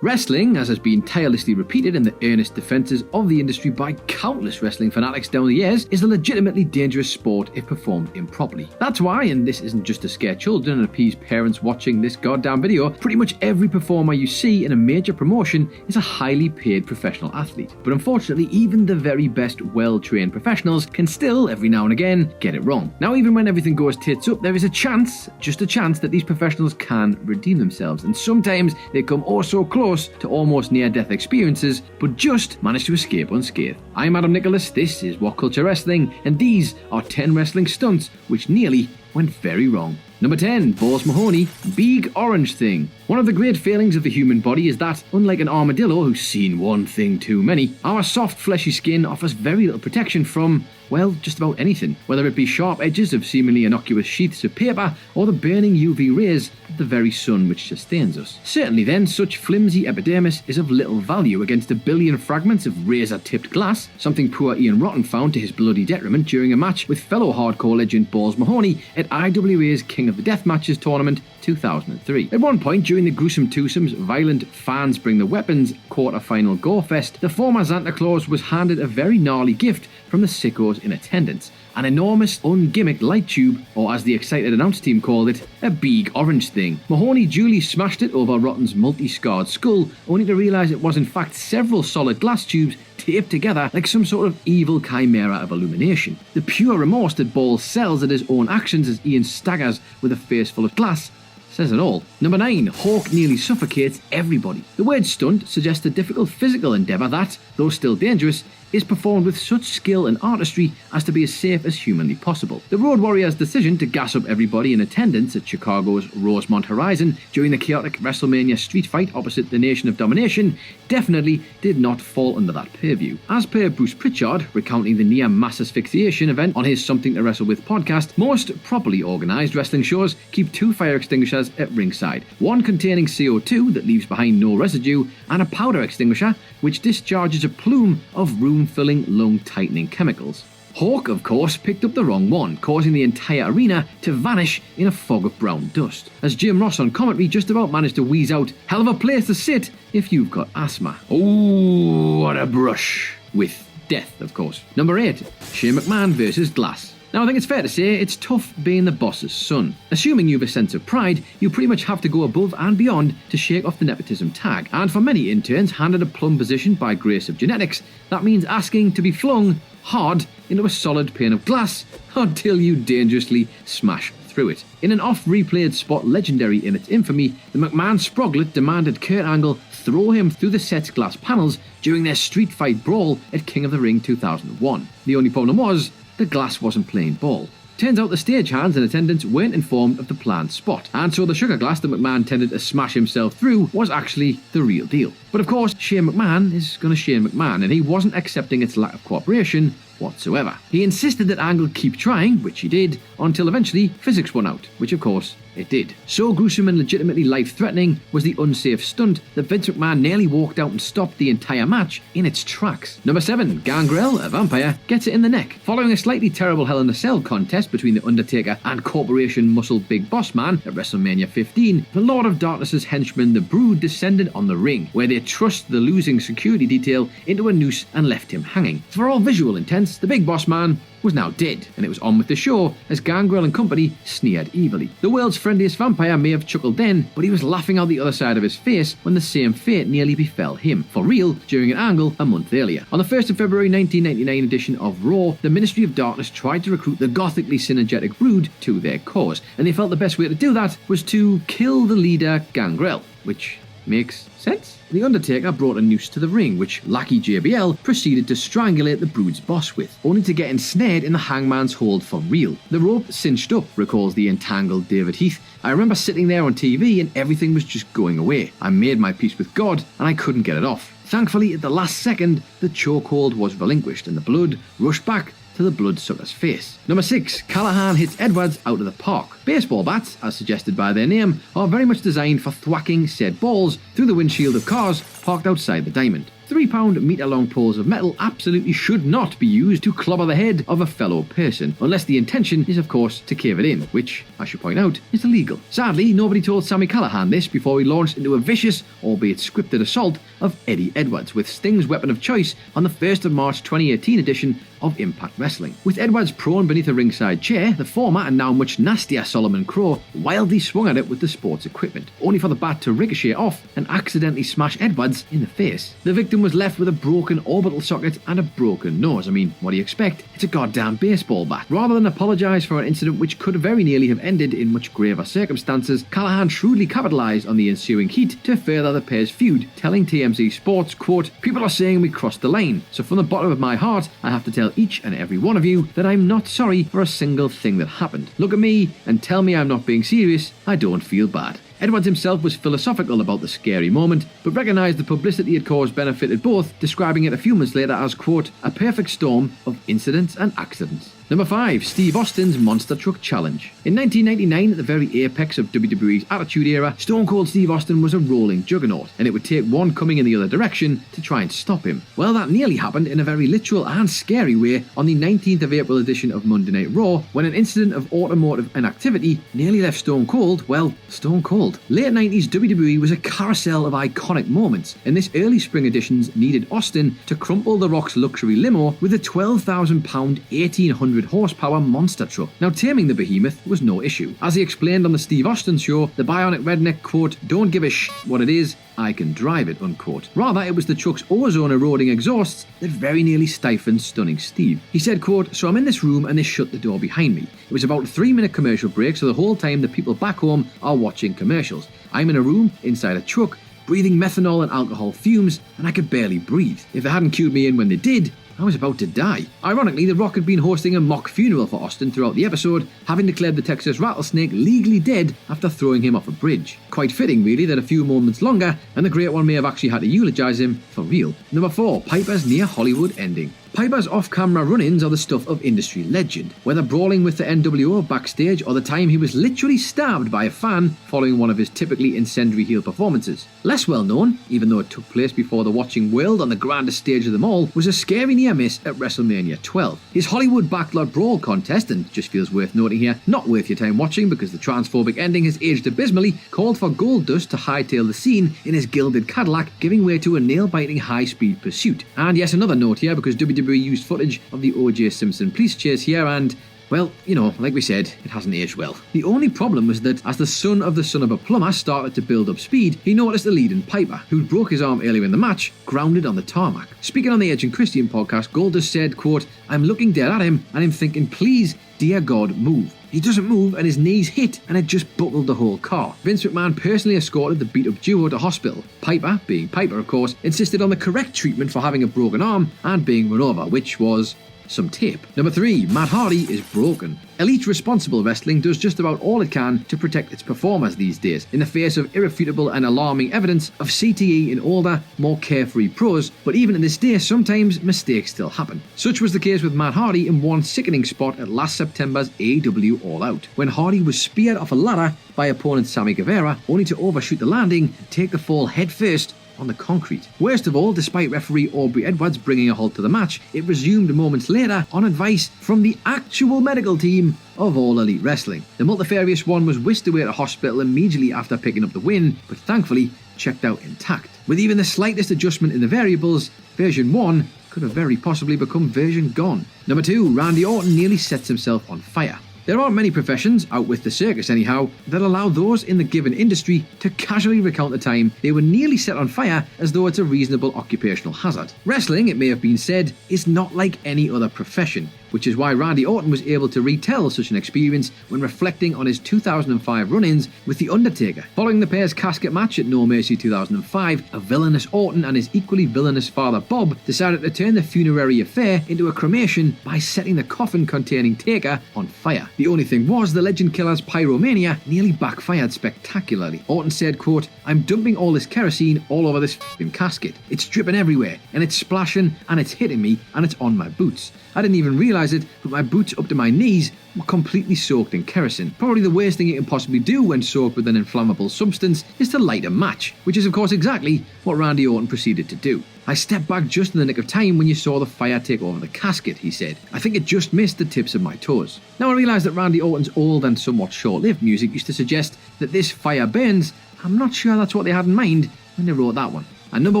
Wrestling, as has been tirelessly repeated in the earnest defences of the industry by countless wrestling fanatics down the years, is a legitimately dangerous sport if performed improperly. That's why, and this isn't just to scare children and appease parents watching this goddamn video, pretty much every performer you see in a major promotion is a highly paid professional athlete. But unfortunately, even the very best well-trained professionals can still, every now and again, get it wrong. Now, even when everything goes tits up, there is a chance, just a chance, that these professionals can redeem themselves, and sometimes they come oh so close to almost near-death experiences, but just manage to escape unscathed. I'm Adam Nicholas, this is What Culture Wrestling, and these are 10 wrestling stunts which nearly went very wrong. Number 10, Boss Mahoney, Big Orange Thing. One of the great failings of the human body is that, unlike an armadillo who's seen one thing too many, our soft fleshy skin offers very little protection from, well, just about anything, whether it be sharp edges of seemingly innocuous sheaths of paper or the burning UV rays of the very sun which sustains us. Certainly then, such flimsy epidermis is of little value against a billion fragments of razor-tipped glass, something poor Ian Rotten found to his bloody detriment during a match with fellow hardcore legend Balls Mahoney at IWA's King of the Death Matches tournament 2003. At one point during the gruesome twosomes Violent Fans Bring the Weapons quarter-final gore-fest, the former Santa Claus was handed a very gnarly gift from the sickos in attendance, an enormous ungimmicked light tube, or as the excited announce team called it, a big orange thing. Mahoney duly smashed it over Rotten's multi-scarred skull, only to realise it was in fact several solid glass tubes taped together like some sort of evil chimera of illumination. The pure remorse that Balls sells at his own actions as Ian staggers with a face full of glass says it all. Number 9, Hawk nearly suffocates everybody. The word stunt suggests a difficult physical endeavour that, though still dangerous, is performed with such skill and artistry as to be as safe as humanly possible. The Road Warrior's decision to gas up everybody in attendance at Chicago's Rosemont Horizon during the chaotic WrestleMania street fight opposite the Nation of Domination definitely did not fall under that purview. As per Bruce Pritchard, recounting the near mass asphyxiation event on his Something to Wrestle With podcast, most properly organised wrestling shows keep 2 fire extinguishers at ringside, one containing CO2 that leaves behind no residue, and a powder extinguisher which discharges a plume of room-filling, lung-tightening chemicals. Hawk, of course, picked up the wrong one, causing the entire arena to vanish in a fog of brown dust, as Jim Ross on commentary just about managed to wheeze out, "Hell of a place to sit if you've got asthma." Oh, what a brush. With death, of course. Number 8, Shane McMahon versus Glass. Now, I think it's fair to say it's tough being the boss's son. Assuming you've a sense of pride, you pretty much have to go above and beyond to shake off the nepotism tag. And for many interns handed a plum position by grace of genetics, that means asking to be flung hard into a solid pane of glass until you dangerously smash through it. In an oft-replayed spot legendary in its infamy, the McMahon Sproglet demanded Kurt Angle throw him through the set's glass panels during their street fight brawl at King of the Ring 2001. The only problem was, the glass wasn't playing ball. Turns out the stagehands in attendance weren't informed of the planned spot, and so the sugar glass that McMahon tended to smash himself through was actually the real deal. But of course, Shane McMahon is gonna Shane McMahon, and he wasn't accepting its lack of cooperation whatsoever. He insisted that Angle keep trying, which he did, until eventually physics won out, which of course it did. So gruesome and legitimately life-threatening was the unsafe stunt that Vince McMahon nearly walked out and stopped the entire match in its tracks. Number 7, Gangrel, a vampire, gets it in the neck. Following a slightly terrible Hell in a Cell contest between The Undertaker and Corporation Muscle Big Boss Man at WrestleMania 15, the Lord of Darkness's henchmen The Brood descended on the ring, where they thrust the losing security detail into a noose and left him hanging. For all visual intents, the Big Boss Man was now dead, and it was on with the show as Gangrel and company sneered evilly. The world's friendliest vampire may have chuckled then, but he was laughing out the other side of his face when the same fate nearly befell him, for real, during an angle a month earlier. On the 1st of February 1999 edition of Raw, the Ministry of Darkness tried to recruit the gothically synergetic Brood to their cause, and they felt the best way to do that was to kill the leader Gangrel, which makes sense. The Undertaker brought a noose to the ring, which Lackey JBL proceeded to strangulate the Brood's boss with, only to get ensnared in the hangman's hold for real. The rope cinched up, recalls the entangled David Heath. I remember sitting there on TV and everything was just going away. I made my peace with God and I couldn't get it off. Thankfully, at the last second, the chokehold was relinquished and the blood rushed back to the bloodsucker's face. Number 6, Callahan hits Edwards out of the park. Baseball bats, as suggested by their name, are very much designed for thwacking said balls through the windshield of cars parked outside the diamond. 3-pound metre-long poles of metal absolutely should not be used to clobber the head of a fellow person, unless the intention is of course to cave it in, which, I should point out, is illegal. Sadly, nobody told Sami Callihan this before he launched into a vicious, albeit scripted assault of Eddie Edwards with Sting's weapon of choice on the 1st of March 2018 edition of Impact Wrestling. With Edwards prone beneath a ringside chair, the former and now much nastier Solomon Crow wildly swung at it with the sports equipment, only for the bat to ricochet off and accidentally smash Edwards in the face. The victim was left with a broken orbital socket and a broken nose. I mean, what do you expect? It's a goddamn baseball bat. Rather than apologise for an incident which could very nearly have ended in much graver circumstances, Callihan shrewdly capitalised on the ensuing heat to further the pair's feud, telling TMZ Sports, quote, "People are saying we crossed the line, so from the bottom of my heart, I have to tell each and every one of you that I'm not sorry for a single thing that happened. Look at me and tell me I'm not being serious. I don't feel bad." Edwards himself was philosophical about the scary moment, but recognised the publicity it caused benefited both, describing it a few months later as, quote, "a perfect storm of incidents and accidents." Number 5. Steve Austin's Monster Truck Challenge. In 1999, at the very apex of WWE's Attitude Era, Stone Cold Steve Austin was a rolling juggernaut, and it would take one coming in the other direction to try and stop him. Well, that nearly happened in a very literal and scary way on the 19th of April edition of Monday Night Raw, when an incident of automotive inactivity nearly left Stone Cold, well, Stone Cold. Late 90s WWE was a carousel of iconic moments, and this early spring editions needed Austin to crumple The Rock's luxury limo with a 12,000-pound, 1,800 horsepower monster truck. Now, taming the behemoth was no issue. As he explained on the Steve Austin show, the bionic redneck, quote, "don't give a what it is, I can drive it," unquote. Rather, it was the truck's ozone-eroding exhausts that very nearly stifled stunning Steve. He said, quote, "So I'm in this room and they shut the door behind me. It was about a 3-minute commercial break, so the whole time the people back home are watching commercials. I'm in a room inside a truck, breathing methanol and alcohol fumes, and I could barely breathe. If they hadn't cued me in when they did, I was about to die." Ironically, The Rock had been hosting a mock funeral for Austin throughout the episode, having declared the Texas Rattlesnake legally dead after throwing him off a bridge. Quite fitting, really, that a few moments longer, and the Great One may have actually had to eulogise him for real. Number 4. Piper's near Hollywood ending. Piper's off-camera run-ins are the stuff of industry legend, whether brawling with the NWO backstage or the time he was literally stabbed by a fan following one of his typically incendiary heel performances. Less well known, even though it took place before the watching world on the grandest stage of them all, was a scary near miss at WrestleMania 12. His Hollywood backlot brawl contest, and just feels worth noting here, not worth your time watching because the transphobic ending has aged abysmally, called for Goldust to hightail the scene in his gilded Cadillac, giving way to a nail-biting high-speed pursuit. And yes, another note here, because WWE used footage of the O.J. Simpson police chase here, and well, you know, like we said, it hasn't aged well. The only problem was that as the son of a plumber started to build up speed, he noticed the lead in Piper, who'd broke his arm earlier in the match, grounded on the tarmac. Speaking on the Edge and Christian podcast, Goldust said, quote, "I'm looking dead at him and I'm thinking, please, dear God, move. He doesn't move and his knees hit and it just buckled the whole car." Vince McMahon personally escorted the beat-up duo to hospital. Piper, being Piper of course, insisted on the correct treatment for having a broken arm and being run over, which was some tape. Number 3. Matt Hardy is broken. Elite Responsible Wrestling does just about all it can to protect its performers these days, in the face of irrefutable and alarming evidence of CTE in older, more carefree pros, but even in this day, sometimes mistakes still happen. Such was the case with Matt Hardy in one sickening spot at last September's AEW All Out, when Hardy was speared off a ladder by opponent Sammy Guevara, only to overshoot the landing and take the fall headfirst on the concrete. Worst of all, despite referee Aubrey Edwards bringing a halt to the match, it resumed moments later on advice from the actual medical team of All Elite Wrestling. The multifarious one was whisked away to hospital immediately after picking up the win, but thankfully checked out intact. With even the slightest adjustment in the variables, version 1 could have very possibly become version gone. Number 2, Randy Orton nearly sets himself on fire. There aren't many professions, out with the circus anyhow, that allow those in the given industry to casually recount the time they were nearly set on fire as though it's a reasonable occupational hazard. Wrestling, it may have been said, is not like any other profession, which is why Randy Orton was able to retell such an experience when reflecting on his 2005 run-ins with The Undertaker. Following the pair's casket match at No Mercy 2005, a villainous Orton and his equally villainous father Bob decided to turn the funerary affair into a cremation by setting the coffin containing Taker on fire. The only thing was, the Legend Killer's pyromania nearly backfired spectacularly. Orton said, quote, "I'm dumping all this kerosene all over this f***ing casket. It's dripping everywhere, and it's splashing, and it's hitting me, and it's on my boots. I didn't even realise realise it, but my boots up to my knees were completely soaked in kerosene. Probably the worst thing you can possibly do when soaked with an inflammable substance is to light a match, which is of course exactly what Randy Orton proceeded to do. I stepped back just in the nick of time when you saw the fire take over the casket, he said. I think it just missed the tips of my toes. Now I realise that Randy Orton's old and somewhat short-lived music used to suggest that this fire burns. I'm not sure that's what they had in mind when they wrote that one. And number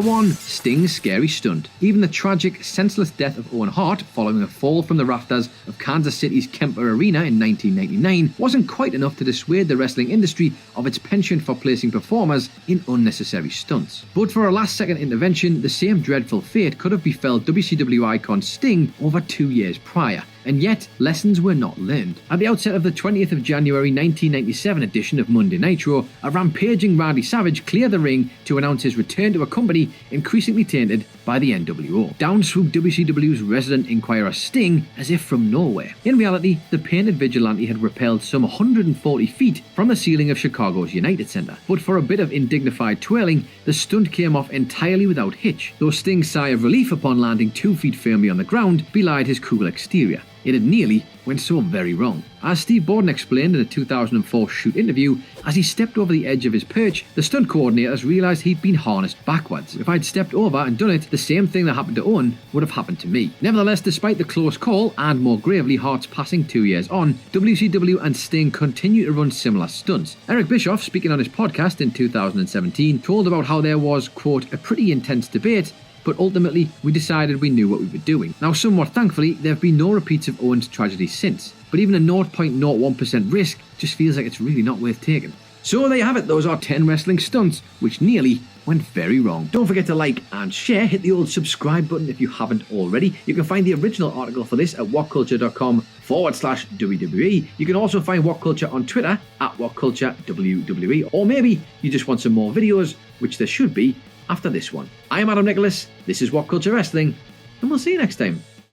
1, Sting's scary stunt. Even the tragic, senseless death of Owen Hart following a fall from the rafters of Kansas City's Kemper Arena in 1999 wasn't quite enough to dissuade the wrestling industry of its penchant for placing performers in unnecessary stunts. But for a last-second intervention, the same dreadful fate could have befell WCW icon Sting over 2 years prior. And yet, lessons were not learned. At the outset of the 20th of January 1997 edition of Monday Nitro, a rampaging Randy Savage cleared the ring to announce his return to a company increasingly tainted by the NWO. Down swooped WCW's resident inquirer Sting as if from nowhere. In reality, the painted vigilante had rappelled some 140 feet from the ceiling of Chicago's United Center. But for a bit of indignified twirling, the stunt came off entirely without hitch, though Sting's sigh of relief upon landing 2 feet firmly on the ground belied his cool exterior. It had nearly went so very wrong. As Steve Borden explained in a 2004 shoot interview, as he stepped over the edge of his perch, the stunt coordinators realised he'd been harnessed backwards. If I'd stepped over and done it, the same thing that happened to Owen would have happened to me. Nevertheless, despite the close call, and more gravely Hart's passing 2 years on, WCW and Sting continue to run similar stunts. Eric Bischoff, speaking on his podcast in 2017, told about how there was, quote, a pretty intense debate, but ultimately we decided we knew what we were doing. Now, somewhat thankfully, there have been no repeats of Owen's tragedy since, but even a 0.01% risk just feels like it's really not worth taking. So there you have it, those are 10 wrestling stunts which nearly went very wrong. Don't forget to like and share, hit the old subscribe button if you haven't already. You can find the original article for this at whatculture.com/WWE. You can also find What Culture on Twitter at WhatCultureWWE, or maybe you just want some more videos, which there should be after this one. I am Adam Nicholas, this is What Culture Wrestling, and we'll see you next time.